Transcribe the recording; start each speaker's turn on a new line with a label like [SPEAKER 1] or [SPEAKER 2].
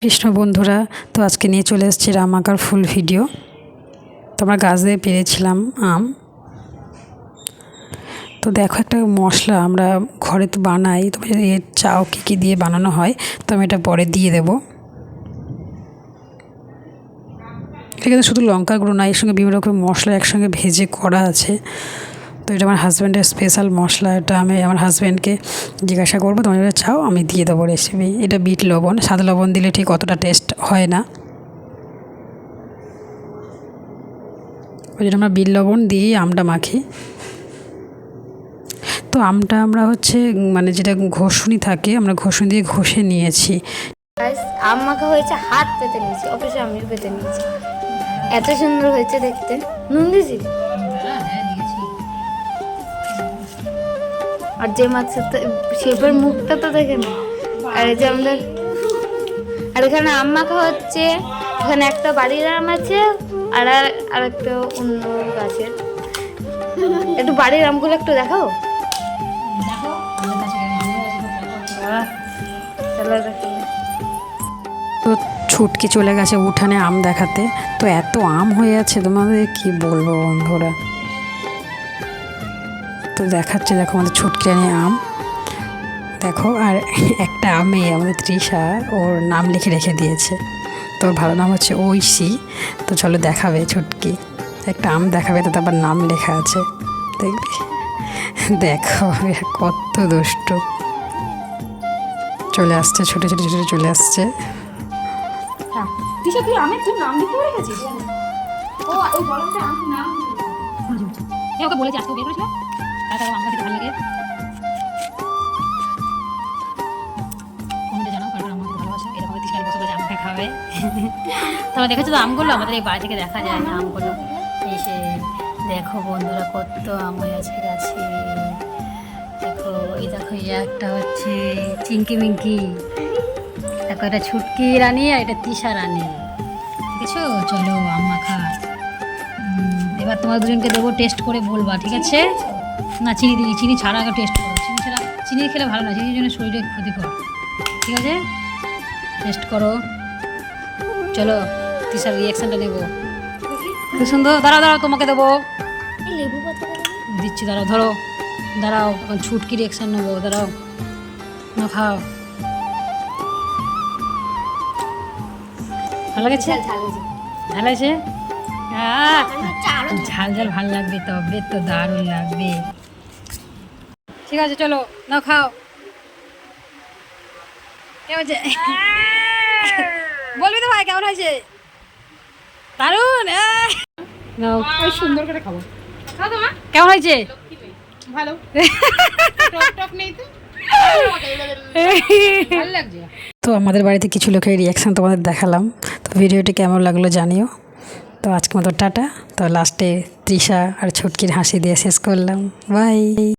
[SPEAKER 1] কৃষ্ণ বন্ধুরা, তো আজকে নিয়ে চলে এসেছি আম আঁকার ফুল ভিডিও। তো আমরা গাছ দিয়ে পেরেছিলাম আম। তো দেখো, একটা মশলা আমরা ঘরে তো বানাই, তো এর চাও কী দিয়ে বানানো হয় তো আমি এটা পরে দিয়ে দেবো। এটা কিন্তু শুধু লঙ্কার গুঁড়ো না, এর সঙ্গে বিভিন্ন রকম মশলা একসঙ্গে ভেজে করা আছে। তো এটা আমার হাজব্যান্ডের স্পেশাল মশলা। এটা আমি আমার হাজব্যান্ডকে জিজ্ঞাসা করবো, তোমার এটা চাও আমি দিয়ে দেবো রেসিপি। এটা বিট লবণ, সাদা লবণ দিলে ঠিক অতটা টেস্ট হয় না, ওই জন্য আমরা বিট লবণ দিয়েই আমটা মাখি। তো আমটা আমরা মানে যেটা ঘষুনি থাকে, আমরা ঘষুনি দিয়ে ঘষে নিয়েছি।
[SPEAKER 2] আম মাখা হয়েছে, হাত পেতে নিয়েছি, অফিসে আমিও পেতে নিয়েছি। এত সুন্দর হয়েছে দেখতে। নুন দিয়েছি আর যে মাছের শেফের মুখটা তো দেখে না। আর এই যে আমাদের, আর এখানে আম মাখা হচ্ছে। এখানে একটা বাড়ির আম আছে আর একটা অন্য গাছের। একটু বাড়ির আমগুলো একটু দেখাও।
[SPEAKER 1] তো ছুটকি চলে গেছে উঠানে আম দেখাতে। তো এত আম হয়ে আছে, তোমাদের কি বলবো বন্ধুরা। তো দেখাচ্ছে, দেখো আমাদের ছুটকিরানি আম দেখো। আর একটা আমে আমাদের তৃষা ওর নাম লিখে রেখে দিয়েছে। তোর ভালো নাম হচ্ছে ঐশী। তো চলো দেখাবে ছুটকি, একটা আম দেখাবে, তো তারপর নাম লেখা আছে, দেখবি। দেখো কত দুষ্টু, চলে আসছে, ছোটো ছোটো ছোটো চলে আসছে।
[SPEAKER 3] তুই আমের তোর নাম লিখে রেখেছিস? ও ওই বলটা আম নাম ওকে বলেছি, আজকে বের করেছিল। তারপর আম খেতে ভালো লাগে। কমেন্টে জানাও কারণ আমাকে ভালোবাসা। এরকম 30 বছর ধরে আম খাওয়াবে। তোমরা দেখেছো তো আমগুলো, আমাদের এই বাড়ি থেকে দেখা যায় আমগুলো। এসে দেখো বন্ধুরা, কত আম হয়ে আছে গাছে। দেখো এই দেখো, একটা হচ্ছে চিঙ্কি মিঙ্কি, দেখো এটা ছুটকি রানী আর এটা তৃষা রানী। দেখেছো? চলো আম মাখা। এবার তোমার দুজনকে দেবো, টেস্ট করে বলবা, ঠিক আছে? না চিনি দিই, চিনি ছাড়া আগে টেস্ট করো। চিনি ছাড়া, চিনি খেলে ভালো না, চিনির জন্য শরীরে ক্ষতিকর, ঠিক আছে? টেস্ট করো। চলো তৃষার রিয়াকশানটা নেবো। সুন্দর, দাঁড়াও দাঁড়াও, তোমাকে দেবো, দিচ্ছি, দাঁড়াও, ধরো, দাঁড়াও, ছুটকি রিয়াকশান নেবো, দাঁড়াও, না খাও। ভালো লাগছে? ঝাল আছে? ঝাল ঝাল ভালো লাগবে, তবে তো দারুণ লাগবে। ঠিক আছে চলো, নাও খাও। কেমন হয়েছে? বলবি তো ভাই কেমন হয়েছে? দারুণ। নাও, সুন্দর করে খাবো। খাও তোমা,
[SPEAKER 1] কেমন হয়েছে?
[SPEAKER 3] ভালো। টক টক নেই তো, ভালো লাগছে।
[SPEAKER 1] তো আমাদের বাড়িতে কিছু লোকের রিয়াকশান তোমাদের দেখালাম। তো ভিডিওটি কেমন লাগলো জানিও। তো আজকে মতো টাটা। তো লাস্টে তৃষা আর ছুটকির হাসি দিয়ে শেষ করলাম। বাই।